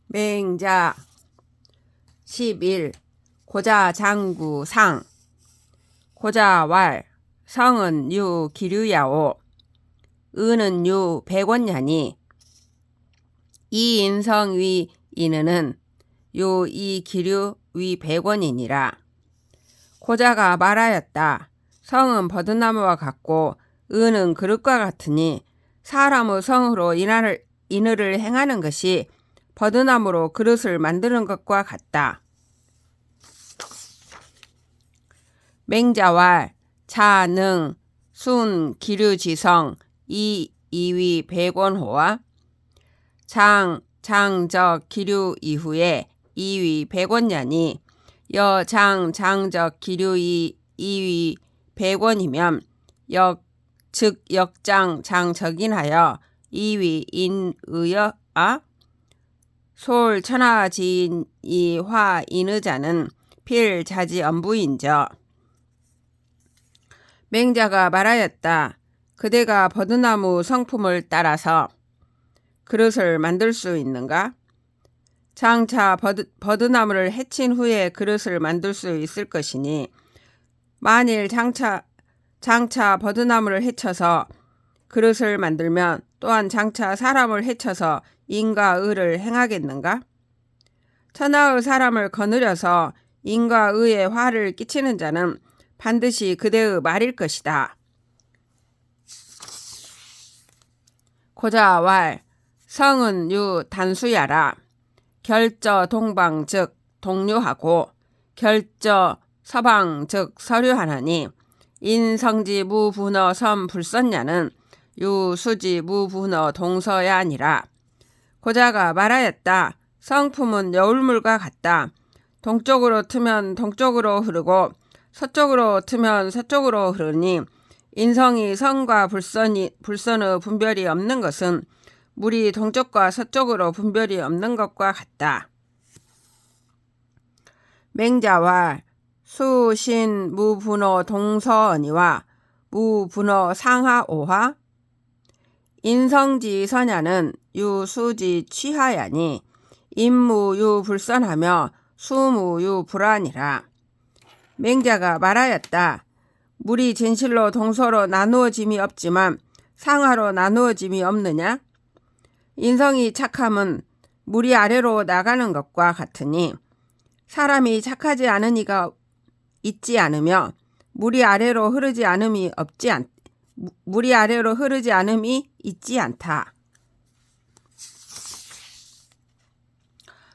맹자 11. 고자 장구 상. 고자왈 성은 유 기류야오. 은은 유 백원냐니. 이 인성 위 인은은 요 이 기류 위 백원이니라. 고자가 말하였다. 성은 버드나무와 같고 은은 그릇과 같으니 사람의 성으로 인을 행하는 것이 버드나무로 그릇을 만드는 것과 같다. 맹자왈 자능 순 기류지성 이위 백원호와 장적 기류 이후에 이위 백원냐니 장적 기류 이위 백원이면 즉 역장 장적인하여 이위 인의여 솔 천하지인이 화 인의자는 필 자지 엄부인저. 맹자가 말하였다. 그대가 버드나무 성품을 따라서 그릇을 만들 수 있는가? 장차 버드나무를 해친 후에 그릇을 만들 수 있을 것이니 만일 장차 버드나무를 해쳐서 그릇을 만들면 또한 장차 사람을 해쳐서 인과 의를 행하겠는가? 천하의 사람을 거느려서 인과 의에 화를 끼치는 자는 반드시 그대의 말일 것이다. 고자왈 성은 유 단수야라. 결저 동방 즉 동류하고 결저 서방 즉 서류하나니 인성지 무분어 섬불선야는 유수지 무분어 동서야니라. 고자가 말하였다. 성품은 여울물과 같다. 동쪽으로 트면 동쪽으로 흐르고 서쪽으로 트면 서쪽으로 흐르니 인성이 성과 불선의 분별이 없는 것은 물이 동쪽과 서쪽으로 분별이 없는 것과 같다. 맹자와 수신 무분어 동서언이와 무분어 상하오화 인성지 선야는 유수지 취하야니 인무유 불선하며 수무유 불안이라. 맹자가 말하였다. 물이 진실로 동서로 나누어짐이 없지만 상하로 나누어짐이 없느냐? 인성이 착함은 물이 아래로 나가는 것과 같으니 사람이 착하지 않은 이가 있지 않으며 물이 아래로 흐르지 않음이 있지 않다.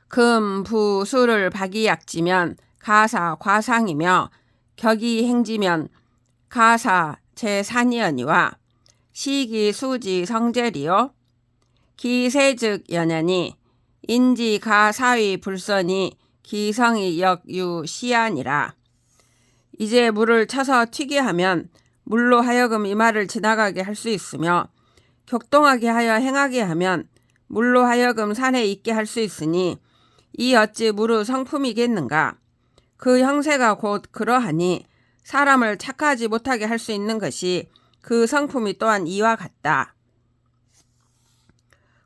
금, 부, 수를 박이 약지면 가사, 과상이며 격이 행지면 가사, 제산이언이와 시기, 수지, 성제리요 기세즉 연연이 인지, 가, 사위, 불선이 기성이 역유, 시안이라. 이제 물을 쳐서 튀게 하면 물로 하여금 이마를 지나가게 할 수 있으며 격동하게 하여 행하게 하면 물로 하여금 산에 있게 할 수 있으니 이 어찌 물의 성품이겠는가? 그 형세가 곧 그러하니 사람을 착하지 못하게 할 수 있는 것이 그 성품이 또한 이와 같다.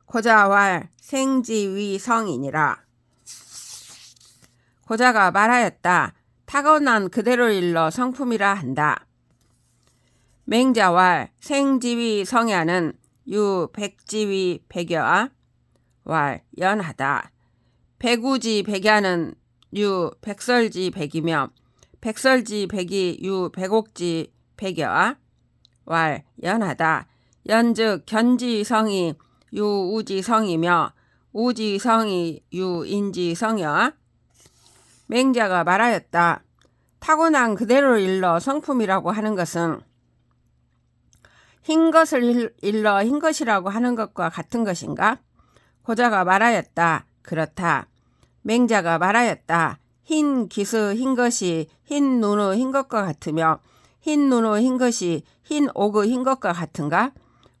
고자왈 생지위 성이니라. 고자가 말하였다. 타고난 그대로 일러 성품이라 한다. 맹자왈 생지위 성야는 유 백지위 백여아 왈 연하다. 백우지 백야는 유 백설지 백이며 백설지 백이 유 백옥지 백여아 왈 연하다. 연즉 견지성이 유 우지성이며 우지성이 유 인지성여아. 맹자가 말하였다. 타고난 그대로 일러 성품이라고 하는 것은 흰 것을 일러 흰 것이라고 하는 것과 같은 것인가? 고자가 말하였다. 그렇다. 맹자가 말하였다. 흰 기스 흰 것이 흰 눈의 흰 것과 같으며 흰 눈의 흰 것이 흰 옥의 흰 것과 같은가?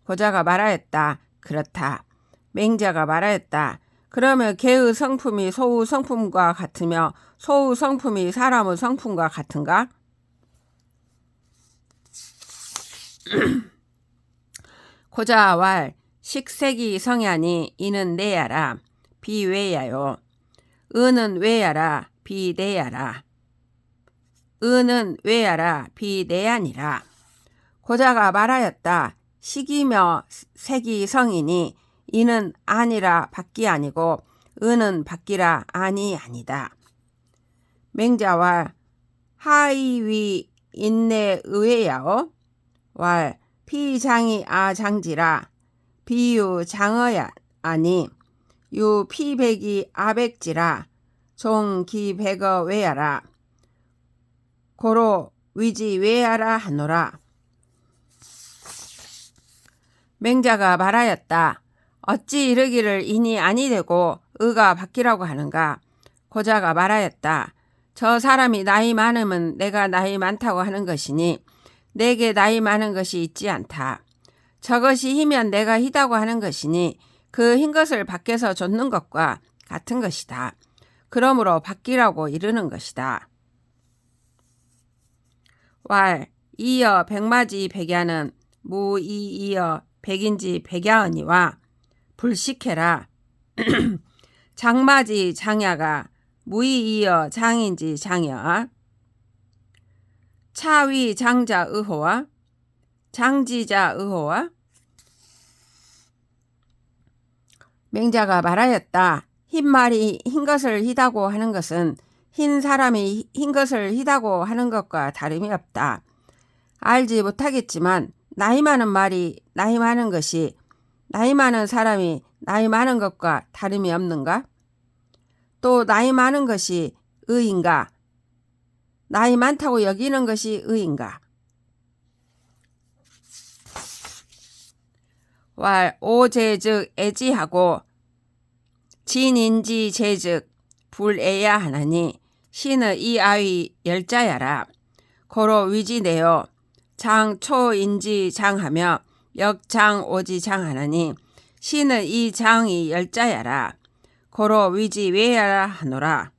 고자가 말하였다. 그렇다. 맹자가 말하였다. 그러면 개의 성품이 소의 성품과 같으며 소의 성품이 사람의 성품과 같은가? 고자왈 식색이 성야니 이는 내야라. 비외야요. 은은 외야라 비내야라. 은은 외야라 비내야니라. 고자가 말하였다. 식이며 색이 성이니 이는 아니라 밖이 아니고 은은 밖이라 아니 아니다. 맹자왈 하이위 인내 의외야오. 왈 피장이 아장지라 비유 장어야 아니 유 피백이 아백지라 종기 백어 외야라. 고로 위지 외야라 하노라. 맹자가 말하였다. 어찌 이르기를 인이 아니 되고 의가 밖이라고 하는가. 고자가 말하였다. 저 사람이 나이 많으면 내가 나이 많다고 하는 것이니 내게 나이 많은 것이 있지 않다. 저것이 희면 내가 희다고 하는 것이니 그 흰 것을 밖에서 좇는 것과 같은 것이다. 그러므로 밖이라고 이르는 것이다. 왈 이어 백마지 백야는 무이이어 백인지 백야언니와 불식해라. 장마지 장야가 무이이어 장인지 장야. 차위 장자 의호와 장지자 의호와. 맹자가 말하였다. 흰 말이 흰 것을 희다고 하는 것은 흰 사람이 흰 것을 희다고 하는 것과 다름이 없다. 알지 못하겠지만 나이 많은 말이 나이 많은 것이 나이 많은 사람이 나이 많은 것과 다름이 없는가? 또 나이 많은 것이 의인가? 나이 많다고 여기는 것이 의인가? 왈 오제즉 애지하고 진인지 제즉 불애야 하나니 신의 이 아위 열자야라. 고로 위지내요 장초인지 장하며 역장오지 장하나니 신의 이 장이 열자야라. 고로 위지 외야라 하노라.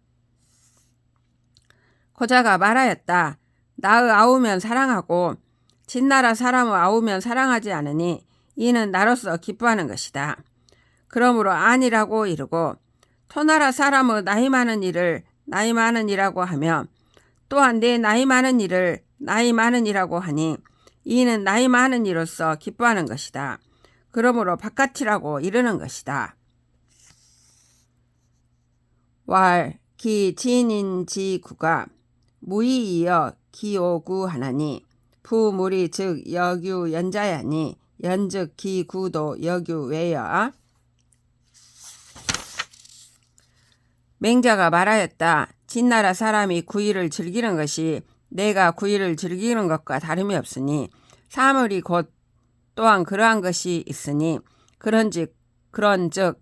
고자가 말하였다. 나의 아우면 사랑하고 진나라 사람의 아우면 사랑하지 않으니 이는 나로서 기뻐하는 것이다. 그러므로 아니라고 이르고 토나라 사람의 나이 많은 일을 나이 많은 이라고 하며 또한 내 나이 많은 일을 나이 많은 이라고 하니 이는 나이 많은 이로서 기뻐하는 것이다. 그러므로 바깥이라고 이르는 것이다. 왈 기 진인지 구가 무이이어 기오구 하나니 부무리 즉 여규 연자야니 연즉 기구도 여규 외여. 맹자가 말하였다. 진나라 사람이 구의를 즐기는 것이 내가 구의를 즐기는 것과 다름이 없으니 사물이 곧 또한 그러한 것이 있으니 그런즉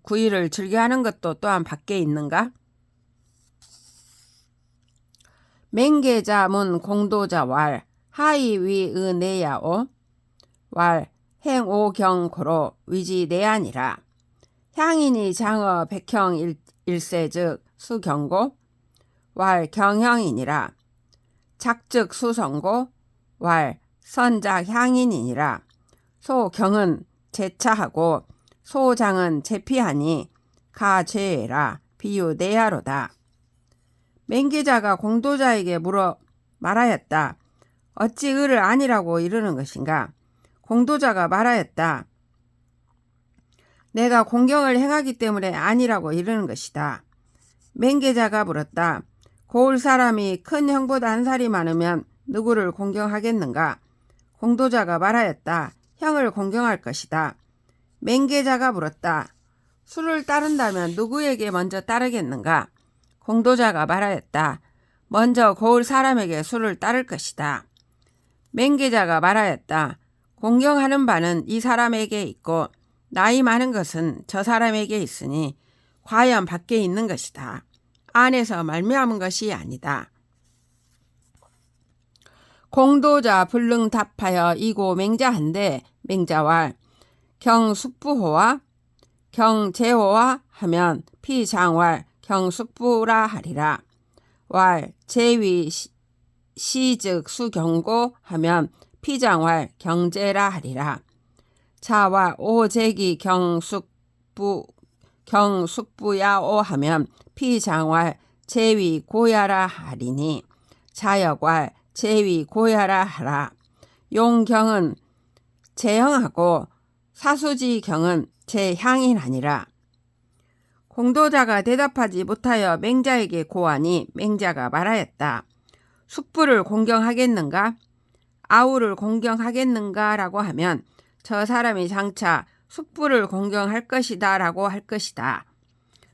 구의를 즐겨하는 것도 또한 밖에 있는가? 맹계자 문 공도자 왈 하이위의내야오. 왈 행오경고로 위지내아니라. 향인이 장어 백형 일세 즉 수경고. 왈 경형이니라. 작즉 수성고. 왈 선작 향인이니라. 소경은 제차하고 소장은 제피하니 가죄라 비유내야로다. 맹계자가 공도자에게 물어 말하였다. 어찌 의를 아니라고 이르는 것인가? 공도자가 말하였다. 내가 공경을 행하기 때문에 아니라고 이르는 것이다. 맹계자가 물었다. 고을 사람이 큰 형보다 한 살이 많으면 누구를 공경하겠는가? 공도자가 말하였다. 형을 공경할 것이다. 맹계자가 물었다. 수를 따른다면 누구에게 먼저 따르겠는가? 공도자가 말하였다. 먼저 고을 사람에게 수를 따를 것이다. 맹계자가 말하였다. 공경하는 바는 이 사람에게 있고 나이 많은 것은 저 사람에게 있으니 과연 밖에 있는 것이다. 안에서 말미암은 것이 아니다. 공도자 불능답하여 이고 맹자한데 맹자왈 경숙부호와 경제호와 하면 피장왈 경숙부라 하리라. 왈 제위 시즉 수경고 하면 피장왈 경제라 하리라. 자와 오제기 경숙부 경숙부야오 하면 피장왈 제위 고야라 하리니 자역왈 제위 고야라 하라. 용경은 제형하고 사수지경은 제향이라니라. 공도자가 대답하지 못하여 맹자에게 고하니 맹자가 말하였다. 숙부를 공경하겠는가? 아우를 공경하겠는가? 라고 하면 저 사람이 장차 숙부를 공경할 것이다 라고 할 것이다.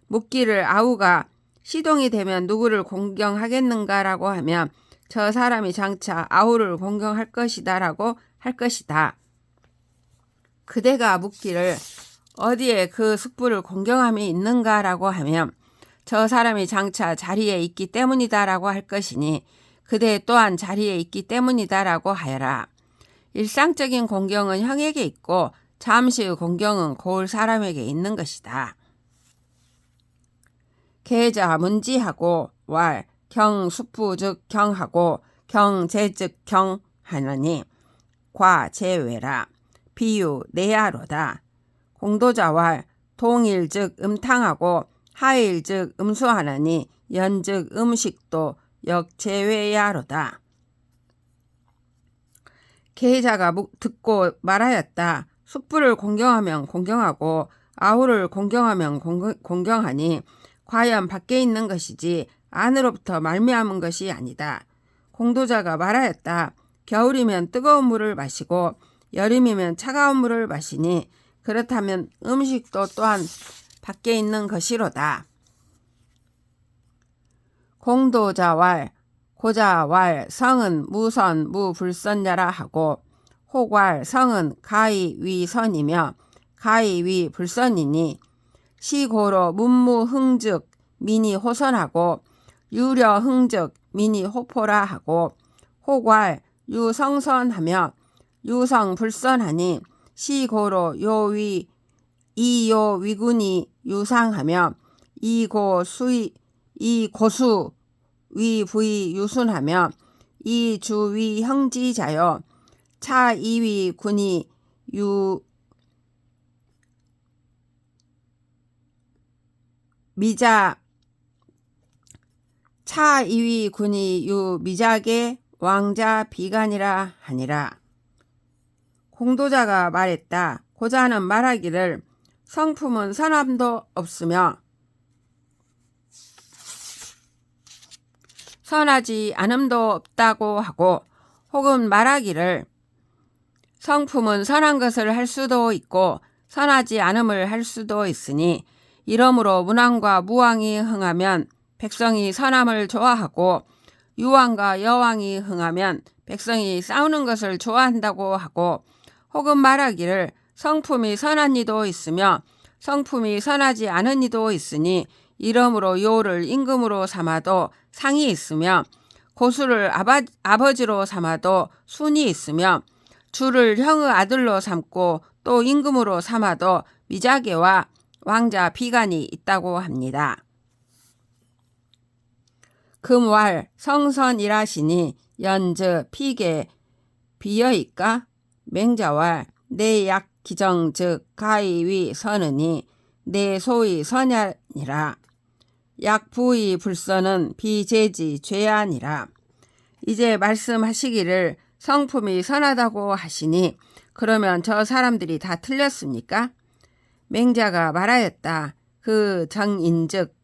묻기를 아우가 시동이 되면 누구를 공경하겠는가? 라고 하면 저 사람이 장차 아우를 공경할 것이다 라고 할 것이다. 그대가 묻기를 어디에 그 숙부를 공경함이 있는가? 라고 하면 저 사람이 장차 자리에 있기 때문이다 라고 할 것이니 그대 또한 자리에 있기 때문이다 라고 하여라. 일상적인 공경은 형에게 있고 잠시의 공경은 고을 사람에게 있는 것이다. 계자 문지하고 왈 경숙부 즉 경하고 경제 즉 경하느니 과 제외라. 비유 내야로다. 공도자왈 동일 즉 음탕하고 하일 즉 음수하느니 연 즉 음식도 역제외야로다. 계자가 듣고 말하였다. 숙부를 공경하면 공경하고 아우를 공경하면 공경하니 과연 밖에 있는 것이지 안으로부터 말미암은 것이 아니다. 공도자가 말하였다. 겨울이면 뜨거운 물을 마시고 여름이면 차가운 물을 마시니 그렇다면 음식도 또한 밖에 있는 것이로다. 공도자왈 고자왈 성은 무선 무불선자라 하고 혹왈 성은 가히 위선이며 가히 위불선이니 시고로 문무흥즉 민이 호선하고 유려흥즉 민이 호포라 하고 혹왈 유성선하며 유성불선하니 시고로 요위 이요 위군이 유상하며 이고수 위부이 유순하며 이주위 형지자여 차이위 군이 차이위 군이 유미작의 왕자 비간이라 하니라. 공도자가 말했다. 고자는 말하기를 성품은 선함도 없으며 선하지 않음도 없다고 하고 혹은 말하기를 성품은 선한 것을 할 수도 있고 선하지 않음을 할 수도 있으니 이러므로 문왕과 무왕이 흥하면 백성이 선함을 좋아하고 유왕과 여왕이 흥하면 백성이 싸우는 것을 좋아한다고 하고 혹은 말하기를 성품이 선한 이도 있으며 성품이 선하지 않은 이도 있으니 이러므로 요를 임금으로 삼아도 상이 있으며 고수를 아버지로 삼아도 순이 있으며 주를 형의 아들로 삼고 또 임금으로 삼아도 미자계와 왕자 비간이 있다고 합니다. 금왈 성선이라시니 연즉 피계 비여이까? 맹자왈 내약 기정 즉 가이위 선으니 내 소위 선야니라. 약부의 불선은 비제지 죄아니라. 이제 말씀하시기를 성품이 선하다고 하시니 그러면 저 사람들이 다 틀렸습니까? 맹자가 말하였다. 그 정인즉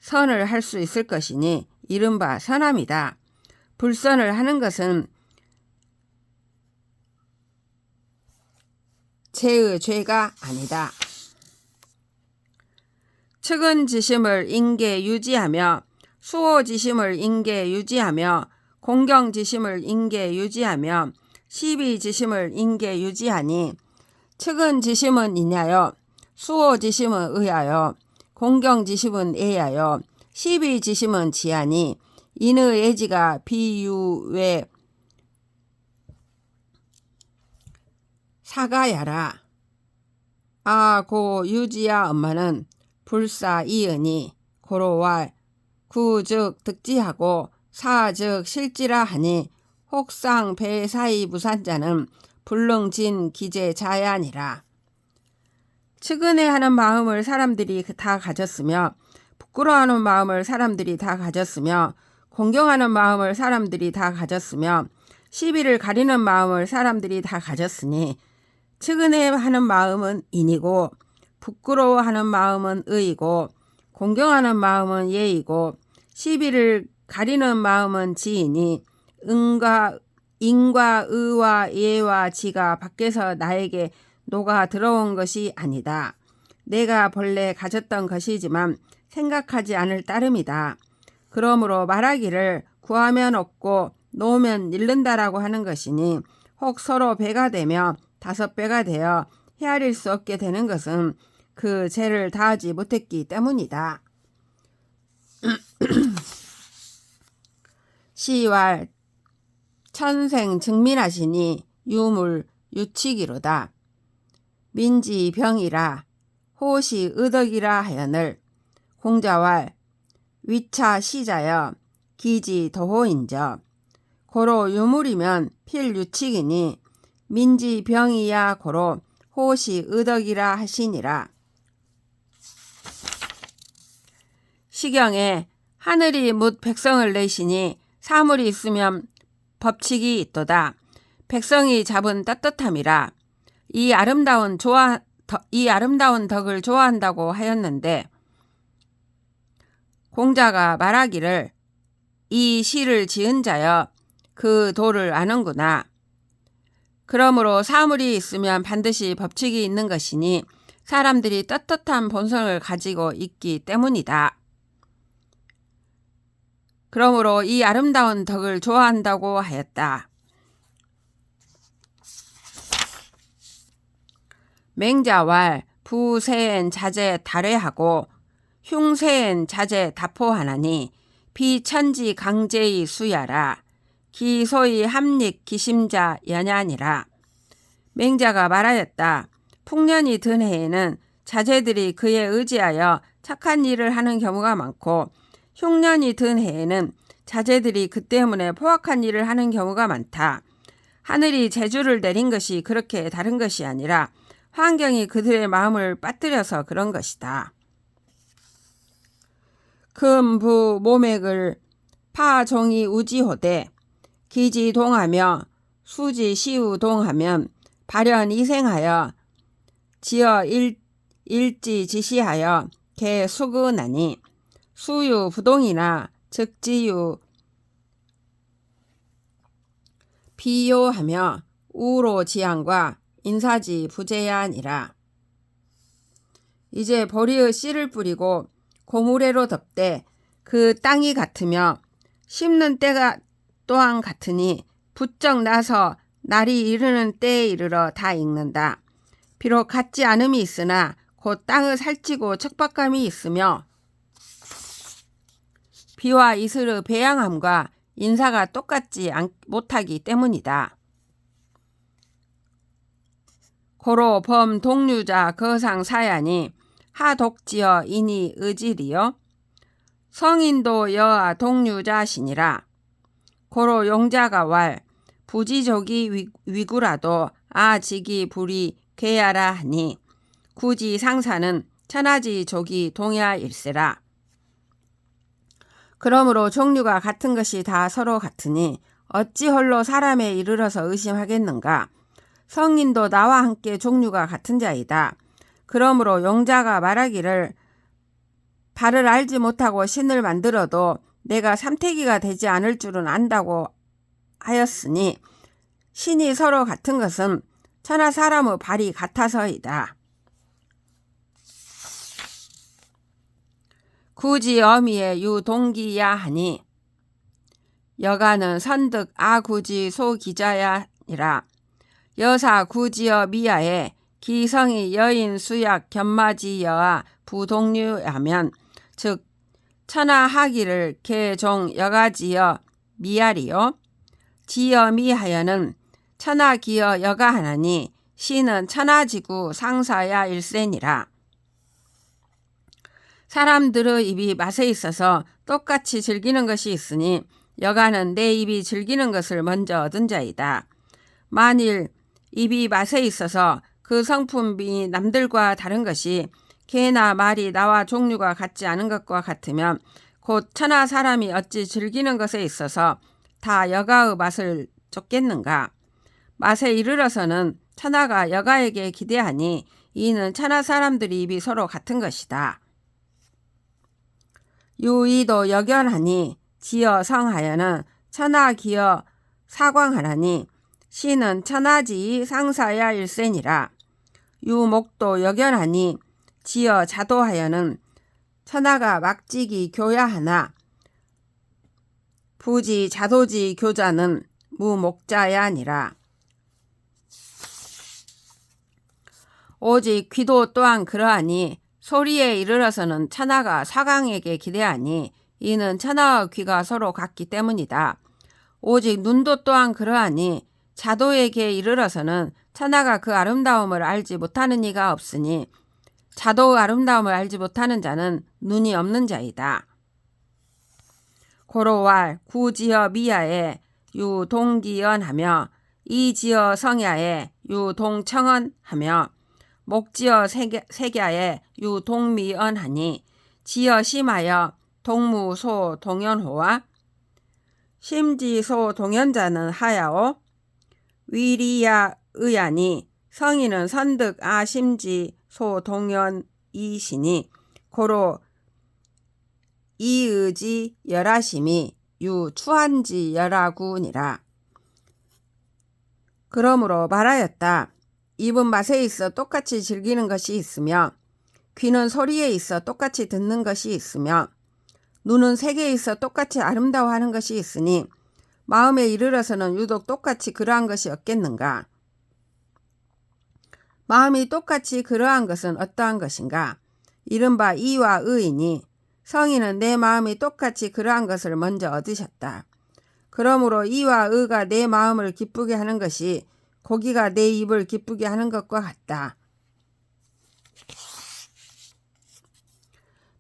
선을 할 수 있을 것이니 이른바 선함이다. 불선을 하는 것은 죄의 죄가 아니다. 측은지심을 인계 유지하며 수호지심을 인계 유지하며 공경지심을 인계 유지하며 시비지심을 인계 유지하니 측은지심은 이냐여 수호지심은 의하여 공경지심은 애하여 시비지심은 지하니 인의 애지가 비유외 사가야라. 아고 유지야 엄마는 불사 이으니 고로와 구즉 득지하고 사즉 실지라 하니 혹상 배사이 무산자는 불능진 기재 자야니라. 측은해하는 마음을 사람들이 다 가졌으며 부끄러워하는 마음을 사람들이 다 가졌으며 공경하는 마음을 사람들이 다 가졌으며 시비를 가리는 마음을 사람들이 다 가졌으니 측은해하는 마음은 인이고 부끄러워하는 마음은 의이고 공경하는 마음은 예이고 시비를 가리는 마음은 지이니 인과 의와 예와 지가 밖에서 나에게 녹아 들어온 것이 아니다. 내가 본래 가졌던 것이지만 생각하지 않을 따름이다. 그러므로 말하기를 구하면 얻고 놓으면 잃는다라고 하는 것이니 혹 서로 배가 되며 5배가 되어 헤아릴 수 없게 되는 것은 그 죄를 다하지 못했기 때문이다. 시왈 천생 증민하시니 유물 유치기로다. 민지병이라 호시 의덕이라 하여늘 공자왈 위차 시자여 기지 도호인저 고로 유물이면 필유칙이니 민지병이야 고로 호시 의덕이라 하시니라. 시경에 하늘이 묻 백성을 내시니 사물이 있으면 법칙이 있도다. 백성이 잡은 따뜻함이라. 이 아름다운 덕을 좋아한다고 하였는데 공자가 말하기를 이 시를 지은 자여 그 도를 아는구나. 그러므로 사물이 있으면 반드시 법칙이 있는 것이니 사람들이 떳떳한 본성을 가지고 있기 때문이다. 그러므로 이 아름다운 덕을 좋아한다고 하였다. 맹자왈 부세엔 자제 달회하고 흉세엔 자제 다포하나니 비천지 강제의 수야라. 기소의 합릭 기심자 연야니라. 맹자가 말하였다. 풍년이 든 해에는 자제들이 그에 의지하여 착한 일을 하는 경우가 많고 흉년이 든 해에는 자제들이 그 때문에 포악한 일을 하는 경우가 많다. 하늘이 재주를 내린 것이 그렇게 다른 것이 아니라 환경이 그들의 마음을 빠뜨려서 그런 것이다. 금부 모맥을 파종이 우지호되 기지동하며 수지시우동하면 발현이생하여 지어 일지지시하여 개수근하니 수유부동이나 즉지유 비요하며 우로지향과 인사지 부재야니라. 이제 보리의 씨를 뿌리고 고무래로 덮되 그 땅이 같으며 심는 때가 또한 같으니 부쩍 나서 날이 이르는 때에 이르러 다 익는다. 비록 같지 않음이 있으나 곧 땅을 살찌고 척박감이 있으며 비와 이슬의 배양함과 인사가 똑같지 못하기 때문이다. 고로 범 동류자 거상 사야니 하독지어 인이 의질이요 성인도 여아 동류자시니라. 고로 용자가 왈 부지족이 위구라도 아직이 불이 괴야라 하니 굳이 상사는 천하지족이 동야일세라. 그러므로 종류가 같은 것이 다 서로 같으니 어찌 홀로 사람에 이르러서 의심하겠는가. 성인도 나와 함께 종류가 같은 자이다. 그러므로 용자가 말하기를 발을 알지 못하고 신을 만들어도 내가 삼태기가 되지 않을 줄은 안다고 하였으니 신이 서로 같은 것은 천하 사람의 발이 같아서이다. 굳이 어미의 유동기야 하니 여가는 선득 아구지 소기자야니라. 여사 구지어 미야에 기성이 여인 수약 견마지 여아 부동류야면 즉 천하 하기를 개종 여가지어 미야리요 지어 미하여는 천하 기어 여가 하나니 시는 천하지구 상사야 일세니라. 사람들의 입이 맛에 있어서 똑같이 즐기는 것이 있으니 여가는 내 입이 즐기는 것을 먼저 얻은 자이다. 만일 입이 맛에 있어서 그 그 성품이 남들과 다른 것이 개나 말이 나와 종류가 같지 않은 것과 같으면 곧 천하 사람이 어찌 즐기는 것에 있어서 다 여가의 맛을 쫓겠는가. 맛에 이르러서는 천하가 여가에게 기대하니 이는 천하 사람들이 입이 서로 같은 것이다. 유의도 역연하니 지어 성하여는 천하 기어 사광하라니 시는 천하지 상사야 일센이라. 유목도 역연하니 지어 자도하여는 천하가 막지기 교야하나 부지 자도지 교자는 무목자야 아니라. 오직 귀도 또한 그러하니 소리에 이르러서는 천하가 사광에게 기대하니 이는 천하와 귀가 서로 같기 때문이다. 오직 눈도 또한 그러하니 자도에게 이르러서는 천하가 그 아름다움을 알지 못하는 이가 없으니 자도의 아름다움을 알지 못하는 자는 눈이 없는 자이다. 고로왈 구지어 미야에 유동기연하며 이지어 성야에 유동청언하며 목지어 색야에 유동미언하니 지어 심하여 동무소 동연호와 심지소 동연자는 하야오 위리야 의하니 성인은 선득 아심지 소동연이시니 고로 이의지 열하심이 유추한지 열하구니라. 그러므로 말하였다. 입은 맛에 있어 똑같이 즐기는 것이 있으며 귀는 소리에 있어 똑같이 듣는 것이 있으며 눈은 색에 있어 똑같이 아름다워하는 것이 있으니 마음에 이르러서는 유독 똑같이 그러한 것이 없겠는가. 마음이 똑같이 그러한 것은 어떠한 것인가. 이른바 이와 의이니 성인은 내 마음이 똑같이 그러한 것을 먼저 얻으셨다. 그러므로 이와 의가 내 마음을 기쁘게 하는 것이 고기가 내 입을 기쁘게 하는 것과 같다.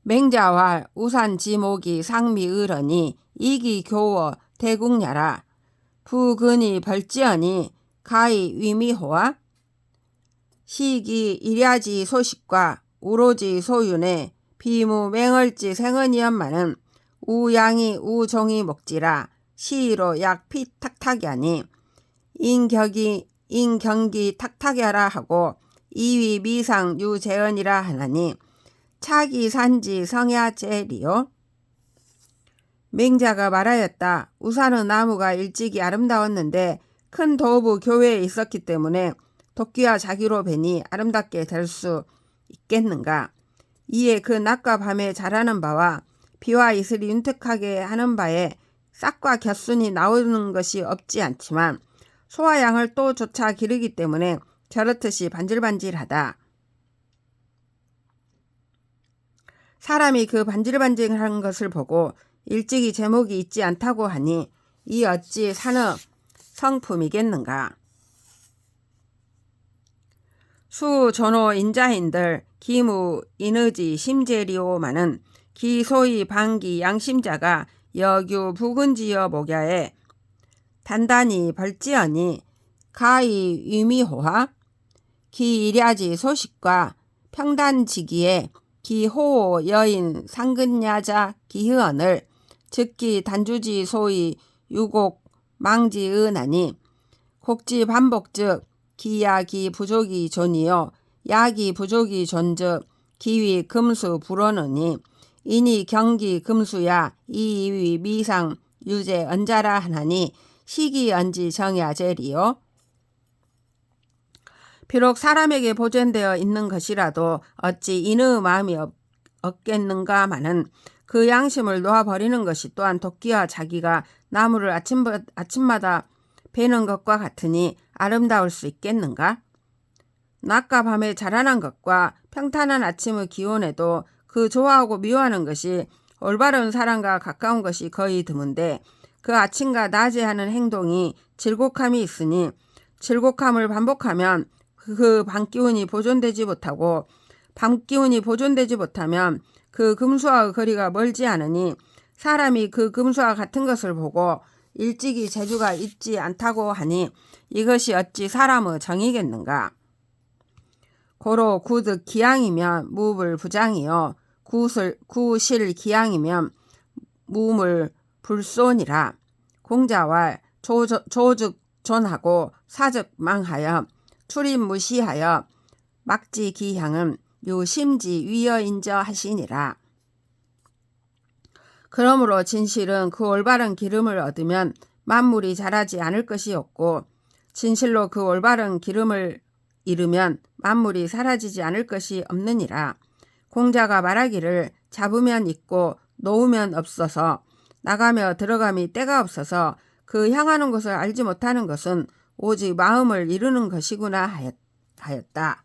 맹자와 우산지목이 상미의러니 이기교워 대국야라. 부근이 벌지어니 가히 위미호와 시기 일야지 소식과 우로지 소윤의 비무 맹얼지 생언이연마는 우양이 우종이 목지라 시로 약 피탁탁야니 인경기 탁탁야라 하고 이위 미상 유재언이라 하나니 차기 산지 성야제리요. 맹자가 말하였다. 우산의 나무가 일찍이 아름다웠는데 큰 도부 교회에 있었기 때문에 도끼와 자기로 베니 아름답게 될 수 있겠는가. 이에 그 낮과 밤에 자라는 바와 비와 이슬이 윤택하게 하는 바에 싹과 곁순이 나오는 것이 없지 않지만 소와 양을 또 조차 기르기 때문에 저렇듯이 반질반질하다. 사람이 그 반질반질한 것을 보고 일찍이 제목이 있지 않다고 하니 이 어찌 산의 성품이겠는가. 수전호 인자인들 기무 인의지 심재리오마는 기소이 방기 양심자가 여규 부근지어 목야에 단단히 벌지어니 가히 위미호화 기일야지 소식과 평단지기에 기호호 여인 상근야자 기흐언을 즉기 단주지 소위 유곡 망지은하니 곡지 반복즉 기야기 부족이 존이요 야기 부족이 존즉 기위 금수 불어느니 이니 경기 금수야 이위 미상 유제 언자라 하나니 시기 언지 정야제리요. 비록 사람에게 보존되어 있는 것이라도 어찌 인의 마음이 없겠는가마는 그 양심을 놓아버리는 것이 또한 도끼와 자기가 나무를 아침마다 베는 것과 같으니 아름다울 수 있겠는가? 낮과 밤에 자라난 것과 평탄한 아침의 기온에도 그 좋아하고 미워하는 것이 올바른 사람과 가까운 것이 거의 드문데 그 아침과 낮에 하는 행동이 질곡함이 있으니 질곡함을 반복하면 그 밤기운이 보존되지 못하고 밤기운이 보존되지 못하면 그 금수와의 거리가 멀지 않으니 사람이 그 금수와 같은 것을 보고 일찍이 재주가 있지 않다고 하니 이것이 어찌 사람의 정이겠는가. 고로 구득 기양이면 무불 부장이요 구실 기양이면 무물 불손이라. 공자왈 조즉 존하고 사즉 망하여 출입 무시하여 막지 기향은 유심지 위여인저 하시니라. 그러므로 진실은 그 올바른 기름을 얻으면 만물이 자라지 않을 것이 없고, 진실로 그 올바른 기름을 잃으면 만물이 사라지지 않을 것이 없느니라. 공자가 말하기를 잡으면 있고 놓으면 없어서 나가며 들어감이 때가 없어서 그 향하는 곳을 알지 못하는 것은 오직 마음을 이루는 것이구나 하였다.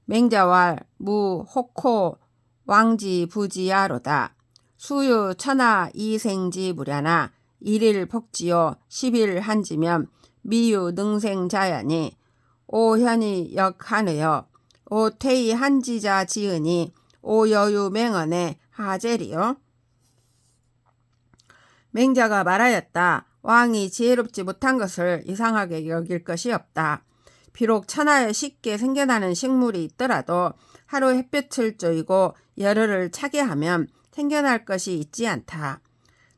맹자왈 무 혹호 왕지 부지야로다. 수유 천하 이생지 무ля나 일일 폭지요 10일 한지면 미유 능생자야니 오현이 역한의여 오퇴이 한지자 지으니 오여유 맹언의 하제리요. 맹자가 말하였다. 왕이 지혜롭지 못한 것을 이상하게 여길 것이 없다. 비록 천하에 쉽게 생겨나는 식물이 있더라도 하루 햇볕을 쬐고 열흘을 차게 하면 생겨날 것이 있지 않다.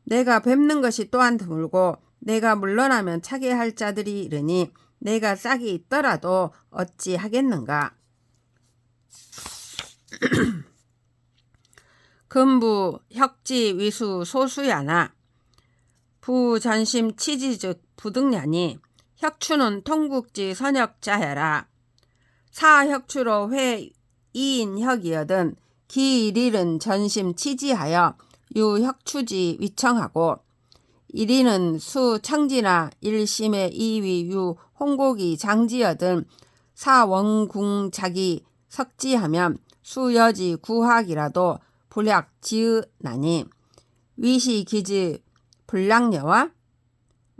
내가 뵙는 것이 또한 드물고 내가 물러나면 차게 할 자들이 이르니 내가 싹이 있더라도 어찌 하겠는가. 금부 혁지 위수 소수야나 부전심 치지즉 부득냐니 혁추는 통국지 선역자야라. 사혁추로 회 이인혁이여든 기일일은 전심 치지하여 유혁추지 위청하고 일인은 수청지나 일심의 이위 유 홍곡이 장지여든 사원궁자기 석지하면 수여지 구학이라도 불약 지으나니 위시기지 불량녀와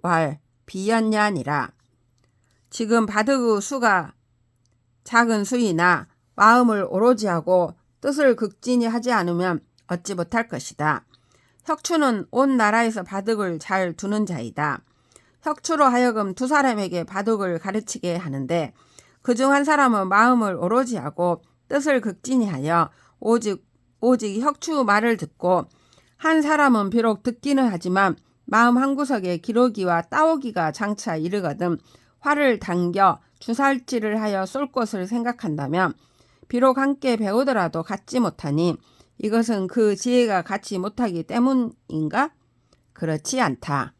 왈 비연냐니라. 지금 바득의 수가 작은 수이나 마음을 오로지 하고 뜻을 극진히 하지 않으면 얻지 못할 것이다. 혁추는 온 나라에서 바득을 잘 두는 자이다. 혁추로 하여금 두 사람에게 바득을 가르치게 하는데 그중 한 사람은 마음을 오로지 하고 뜻을 극진히 하여 오직 혁추 말을 듣고, 한 사람은 비록 듣기는 하지만 마음 한구석에 기러기와 따오기가 장차 이르거든 활을 당겨 주살질을 하여 쏠 것을 생각한다면 비록 함께 배우더라도 갖지 못하니 이것은 그 지혜가 갖지 못하기 때문인가? 그렇지 않다.